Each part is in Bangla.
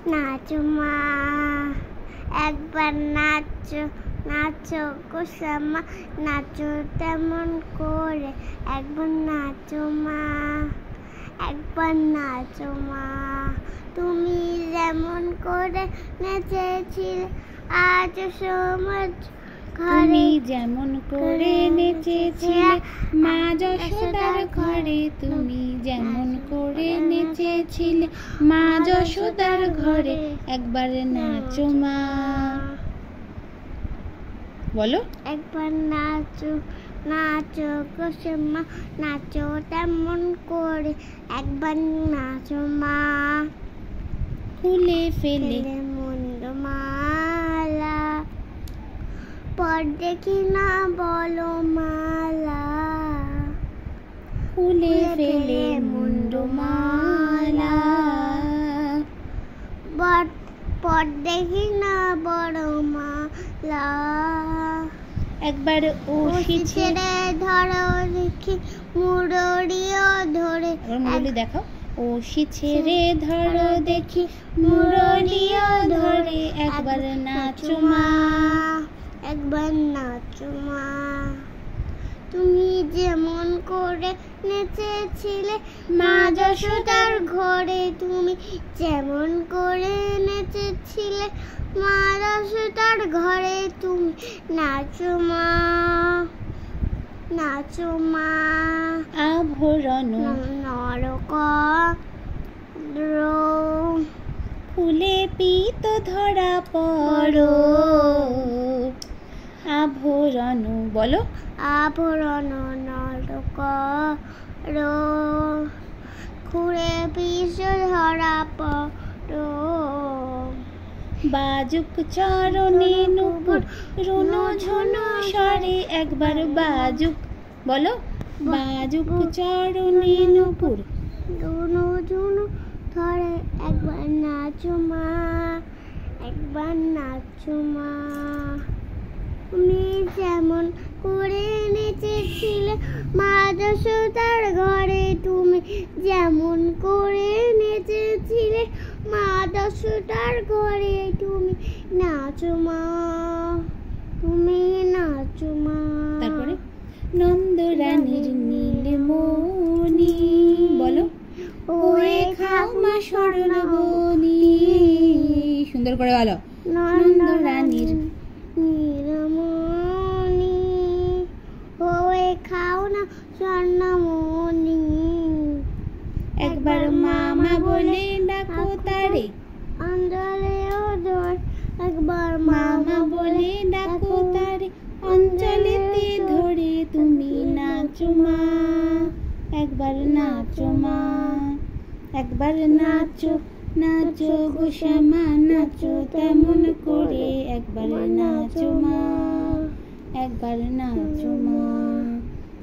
নাচো মা একবার নাচো নাচো গো শ্যামা নাচো তেমন করে একবার নাচো মা একবার নাচো মা তুমি যেমন করে নেচেছিলে আজ সমাজ তুমি যেমন করে নেচেছিলে মা যশোদার ঘরে তুমি যেমন করে নেচেছিলে মা যশোদার ঘরে একবার নাচো মা বলো একবার নাচো নাচো গো শ্যামা নাচো তেমন করে একবার নাচো মা খুলে ফেলে মুন্ড মালা পর দেখি না বলো মালা খুলে ফেলে মুন্ড মালা পর দেখি না বড় মালা একবার ওষি ছেড়ে ধরো দেখি মুরড়িও ধরে মুরলি দেখাও ওষি ছেড়ে ধরো দেখি মুরলিও ধরে একবার নাচো মা একবার নাচো মা তুমি যেমন করে নেচেছিলে মা যশোদার ঘরে তুমি যেমন করে নেচেছিলে মা যশোদার ঘরে তুমি নাচো মা নাচো মা আভরণ নরক ফুলে পিত ধরা পড়ো আভরণ বলো আভরণ নরক খুঁড়ে পিস ধরা পড়ো বাজুক চরণে নুপুর রুনু ঝুনু স্বরে একবার বাজুক বলো বাজুক চরণে নুপুর রুনু ঝুনু ধরে একবার নাচো মা একবার নাচো মা তুমি যেমন করে নেচেছিলে মা যশোদার ঘরে তুমি যেমন করে নেচেছিলে মা যশোদার ঘরে তুমি নাচো মা তুমি নাচো মা তারপরে নন্দরানীর নীলমণি বলো ওরে খাও মা স্বর্ণবনি সুন্দর করে বলো নন্দরানীর নীলমণি ওরে খাও না স্বর্ণমণি একবার মামা বলে ডাকো তারে অঞ্জলে ওদর একবার মামা বলে ডাকো তারে অঞ্চলেতে ধরে তুমি নাচো মা একবার নাচো মা একবার নাচো নাচো গো শ্যামা নাচো তেমন করে একবার নাচো মা একবার নাচো মা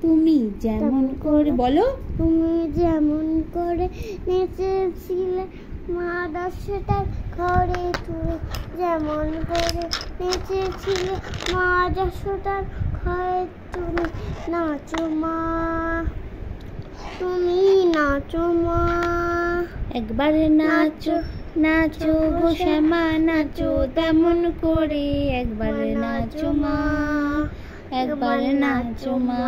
তুমি যেমন করে বলো তুমি যেমন করে নেচেছিলে মা যশোদার ঘরে তুমি যেমন করে নেচেছিলে মা যশোদার ঘরে তুমি নাচো মা তুমি নাচো মা একবার নাচো নাচো গো শ্যামা নাচো তেমন করে একবার নাচো মা একবার নাচো মা।